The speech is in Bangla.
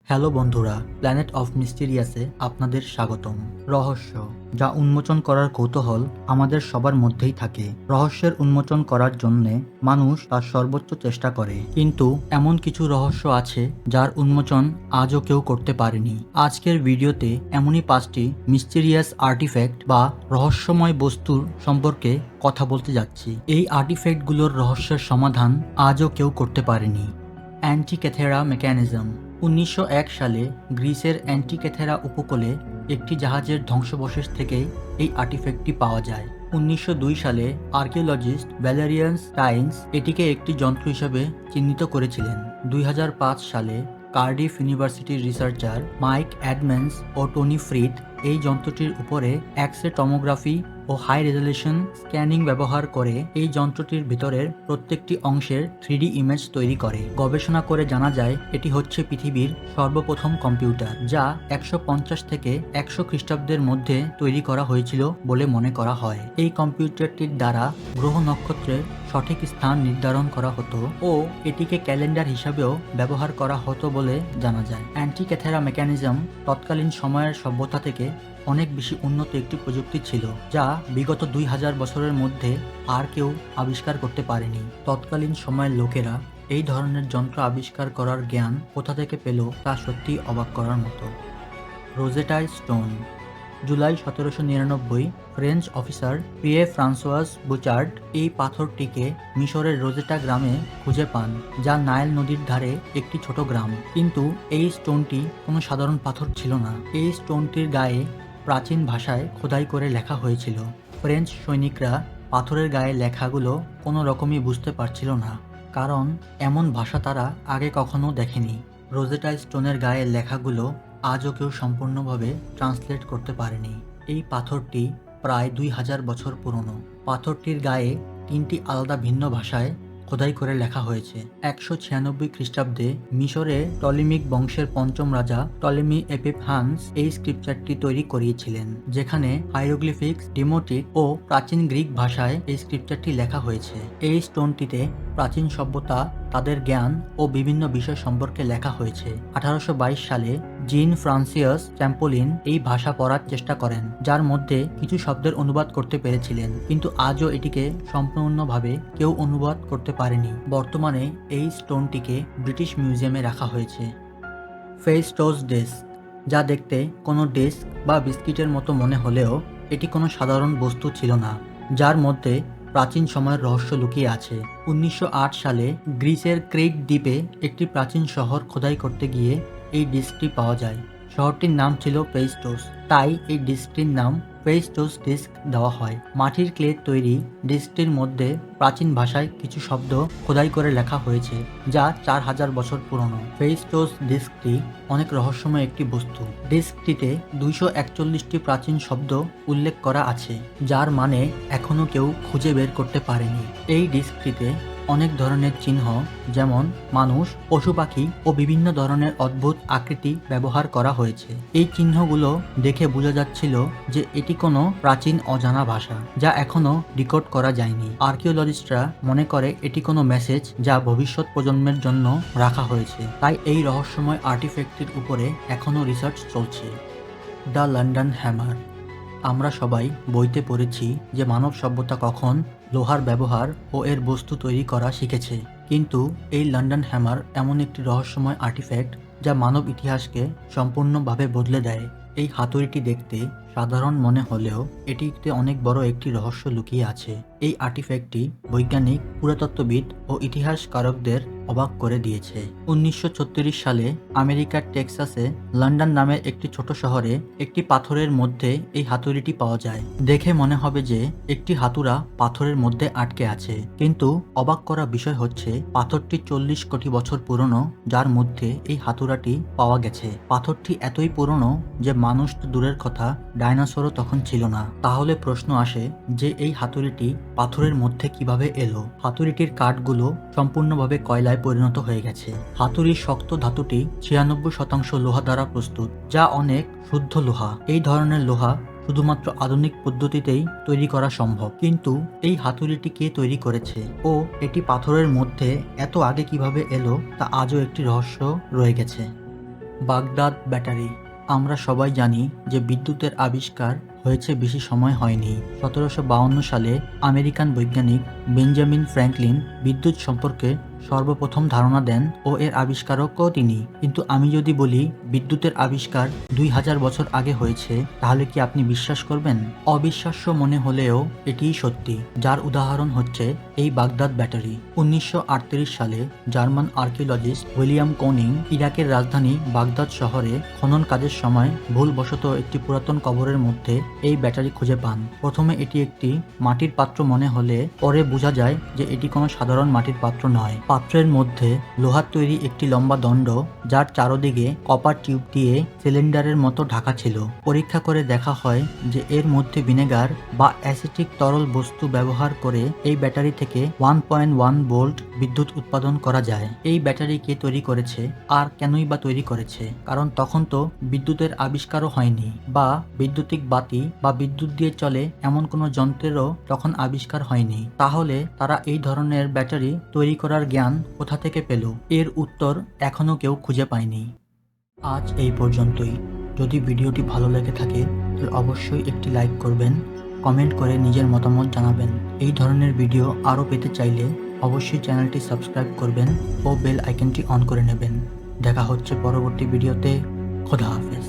হ্যালো বন্ধুরা, প্ল্যানেট অফ মিস্টিরিয়াসে আপনাদের স্বাগতম। রহস্য, যা উন্মোচন করার কৌতূহল আমাদের সবার মধ্যেই থাকে। রহস্যের উন্মোচন করার জন্যে মানুষ তার সর্বোচ্চ চেষ্টা করে, কিন্তু এমন কিছু রহস্য আছে যার উন্মোচন আজও কেউ করতে পারেনি। আজকের ভিডিওতে এমনই 5টি মিস্টিরিয়াস আর্টিফ্যাক্ট বা রহস্যময় বস্তুর সম্পর্কে কথা বলতে যাচ্ছি। এই আর্টিফ্যাক্টগুলোর রহস্যের সমাধান আজও কেউ করতে পারেনি। অ্যান্টিক্যাথেরা মেকানিজম। 1901 সালে গ্রিসের অ্যান্টিক্যাথেরা উপকূলে একটি জাহাজের ধ্বংসাবশেষ থেকে এই আর্টিফ্যাক্টটি পাওয়া যায়। 1902 সালে আর্কিওলজিস্ট ভ্যালেরিয়ান স্টাইনস এটিকে একটি যন্ত্র হিসেবে চিহ্নিত করেছিলেন। 2005 সালে কার্ডিফ ইউনিভার্সিটির রিসার্চার মাইক অ্যাডমেন্স ও টনি ফ্রিড এই যন্ত্রটির উপরে এক্স-রে টমোগ্রাফি ও হাই রেজলিউশন স্ক্যানিং ব্যবহার করে এই যন্ত্রটির ভিতরের প্রত্যেকটি অংশের 3D ইমেজ তৈরি করে। গবেষণা করে জানা যায় এটি হচ্ছে পৃথিবীর সর্বপ্রথম কম্পিউটার, যা 150 থেকে 100 খ্রিস্টাব্দের মধ্যে তৈরি করা হয়েছিল বলে মনে করা হয়। এই কম্পিউটারটির দ্বারা গ্রহ নক্ষত্রের সঠিক স্থান নির্ধারণ করা হতো ও এটিকে ক্যালেন্ডার হিসাবেও ব্যবহার করা হতো বলে জানা যায়। অ্যান্টিক্যাথেরা মেকানিজম তৎকালীন সময়ের সভ্যতা থেকে অনেক বেশি উন্নত একটি প্রযুক্তি ছিল, যা বিগত 2000 বছরের মধ্যে আর কেউ আবিষ্কার করতে পারেনি। তৎকালীন সময়ের লোকেরা এই ধরনের যন্ত্র আবিষ্কার করার জ্ঞান কোথা থেকে পেল তা সত্যি অবাক করার মতো। রোজেটা স্টোন। জুলাই 1799 ফ্রেঞ্চ অফিসার পিয়ে ফ্রান্সোয়াস বুচার্ড এই পাথরটিকে মিশরের রোজেটা গ্রামে খুঁজে পান, যা নাইল নদীর ধারে একটি ছোট গ্রাম। কিন্তু এই স্টোনটি কোনো সাধারণ পাথর ছিল না। এই স্টোনটির গায়ে প্রাচীন ভাষায় খোদাই করে লেখা হয়েছিল। ফ্রেঞ্চ সৈনিকরা পাথরের গায়ে লেখাগুলো কোনো রকমই বুঝতে পারছিল না, কারণ এমন ভাষা তারা আগে কখনো দেখেনি। রোজেটা স্টোনের গায়ে লেখাগুলো আজও কেউ সম্পূর্ণভাবে ট্রান্সলেট করতে পারেনি। এই পাথরটি প্রায় 2000 বছর পুরনো। পাথরটির গায়ে 3টি আলাদা ভিন্ন ভাষায় খোদাই করে লেখা হয়েছে। 196 খ্রিস্টাব্দে মিশরে টলেমিক বংশের পঞ্চম রাজা টলেমি এপিফানস এই স্ক্রিপ্চারটি তৈরি করিয়েছিলেন, যেখানে হাইরোগ্লিফিক্স, ডিমোটিক ও প্রাচীন গ্রিক ভাষায় এই স্ক্রিপ্চারটি লেখা হয়েছে। এই স্টোনটিতে প্রাচীন সভ্যতা, তাদের জ্ঞান ও বিভিন্ন বিষয় সম্পর্কে লেখা হয়েছে। 1822 সালে জিন ফ্রান্সিয়াস চ্যাম্পোলিন এই ভাষা পড়ার চেষ্টা করেন, যার মধ্যে কিছু শব্দের অনুবাদ করতে পেরেছিলেন, কিন্তু আজও এটিকে সম্পূর্ণভাবে কেউ অনুবাদ করতে পারেনি। বর্তমানে এই স্টোনটিকে ব্রিটিশ মিউজিয়ামে রাখা হয়েছে। ফেইস্টোস ডেস্ক, যা দেখতে কোনো ডেস্ক বা বিস্কিটের মতো মনে হলেও এটি কোনো সাধারণ বস্তু ছিল না, যার মধ্যে প্রাচীন সময়ের রহস্য লুকিয়ে আছে। 1908 সালে গ্রিসের ক্রেট দ্বীপে একটি প্রাচীন শহর খোদাই করতে গিয়ে এই ডিস্কটি পাওয়া যায়। শহরটির নাম ছিল ফেইস্টোস, তাই এই ডিস্কটির নাম ফেইস্টোস ডিস্ক দেওয়া হয়। মাটির ক্লে তৈরি ডিস্কটির মধ্যে প্রাচীন ভাষায় কিছু শব্দ খোদাই করে লেখা হয়েছে, যা 4000 বছর পুরনো। ফেইস্টোস ডিস্কটি অনেক রহস্যময় একটি বস্তু। ডিস্কটিতে 241টি প্রাচীন শব্দ উল্লেখ করা আছে, যার মানে এখনো কেউ খুঁজে বের করতে পারেনি। এই ডিস্কটিতে অনেক ধরনের চিহ্ন, যেমন মানুষ, পশু পাখি ও বিভিন্ন ধরনের অদ্ভুত আকৃতি ব্যবহার করা হয়েছে। এই চিহ্নগুলো দেখে বোঝা যাচ্ছিল যে এটি কোনো প্রাচীন অজানা ভাষা, যা এখনো ডিকোড করা যায়নি। আর্কিওলজিস্টরা মনে করে এটি কোনো মেসেজ যা ভবিষ্যৎ প্রজন্মের জন্য রাখা হয়েছে, তাই এই রহস্যময় আর্টিফ্যাক্টটির উপরে এখনো রিসার্চ চলছে। The London hammer. আমরা সবাই বইতে পড়েছি যে মানব সভ্যতা কখন লোহার ব্যবহার ও এর বস্তু তৈরি করা শিখেছে, কিন্তু এই লন্ডন হ্যামার এমন একটি রহস্যময় আর্টিফ্যাক্ট যা মানব ইতিহাসকে সম্পূর্ণভাবে বদলে দেয়। এই হাতুড়িটি দেখতে সাধারণ মনে হলেও এটিতে অনেক বড় একটি রহস্য লুকিয়ে আছে। এই আর্টিফ্যাক্টটি বৈজ্ঞানিক, পুরাতত্ত্ববিদ ও ইতিহাসকারকদের অবাক করে দিয়েছে। 1936 সালে আমেরিকার টেক্সাসে লন্ডন নামের একটি ছোট শহরে একটি পাথরের মধ্যে এই হাতুড়িটি পাওয়া যায়। দেখে মনে হবে যে একটি হাতুড়া পাথরের মধ্যে আটকে আছে, কিন্তু অবাক করা বিষয় হচ্ছে পাথরটি 40 কোটি বছর পুরনো, যার মধ্যে এই হাতুড়াটি পাওয়া গেছে। পাথরটি এতই পুরনো যে মানুষ তো দূরের কথা, ডাইনোসরও তখন ছিল না। তাহলে প্রশ্ন আসে যে এই হাতুড়িটি পাথরের মধ্যে কিভাবে এলো? হাতুড়িটির কাঠগুলো সম্পূর্ণভাবে কয়লায় পরিণত হয়ে গেছে। হাতুড়ির শক্ত ধাতুটি 96% লোহা দ্বারা প্রস্তুত, যা অনেক শুদ্ধ লোহা। এই ধরনের লোহা শুধুমাত্র আধুনিক পদ্ধতিতেই তৈরি করা সম্ভব। কিন্তু এই হাতুড়িটি কে তৈরি করেছে ও এটি পাথরের মধ্যে এত আগে কিভাবে এলো তা আজও একটি রহস্য রয়ে গেছে। Baghdad battery. আমরা সবাই জানি যে বিদ্যুতের আবিষ্কার হয়েছে বেশি সময় হয়নি। 1752 সালে আমেরিকান বৈজ্ঞানিক বেঞ্জামিন ফ্র্যাঙ্কলিন বিদ্যুৎ সম্পর্কে সর্বপ্রথম ধারণা দেন ও এর আবিষ্কারকও তিনি। কিন্তু আমি যদি বলি বিদ্যুতের আবিষ্কার 2000 বছর আগে হয়েছে, তাহলে কি আপনি বিশ্বাস করবেন? অবিশ্বাস্য মনে হলেও এটিই সত্যি, যার উদাহরণ হচ্ছে এই বাগদাদ ব্যাটারি। 1938 সালে জার্মান আর্কিওলজিস্ট উইলিয়াম কোনিং ইরাকের রাজধানী বাগদাদ শহরে খনন কাজের সময় ভুলবশত একটি পুরাতন কবরের মধ্যে এই ব্যাটারি খুঁজে পান। প্রথমে এটি একটি মাটির পাত্র মনে হলে পরে বোঝা যায় যে এটি কোনো সাধারণ মাটির পাত্র নয়। পাত্রের মধ্যে লোহার তৈরি একটি লম্বা দণ্ড, যার চারদিকে কপার টিউব দিয়ে সিলিন্ডারের মতো ঢাকা ছিল। পরীক্ষা করে দেখা হয় যে এর মধ্যে ভিনেগার বা অ্যাসিটিক তরল বস্তু ব্যবহার করে এই ব্যাটারি থেকে 1.1 ভোল্ট বিদ্যুৎ উৎপাদন করা যায়। এই ব্যাটারি কে তৈরি করেছে আর কেনই বা তৈরি করেছে? কারণ তখন তো বিদ্যুতের আবিষ্কারও হয়নি, বা বৈদ্যুতিক বাতি বা বিদ্যুৎ দিয়ে চলে এমন কোনো যন্ত্রেরও তখন আবিষ্কার হয়নি। তাহলে তারা এই ধরনের ব্যাটারি তৈরি করার জ্ঞান কোথা থেকে পেল? এর উত্তর এখনো কেউ খুঁজে পায়নি। আজ এই পর্যন্তই। যদি ভিডিওটি ভালো লেগে থাকে তাহলে অবশ্যই একটি লাইক করবেন, কমেন্ট করে নিজের মতামত জানাবেন। এই ধরনের ভিডিও আরও পেতে চাইলে অবশ্যই চ্যানেলটি সাবস্ক্রাইব করবেন ও বেল আইকনটি অন করে নেবেন। দেখা হচ্ছে পরবর্তী ভিডিওতে। খোদা হাফেজ।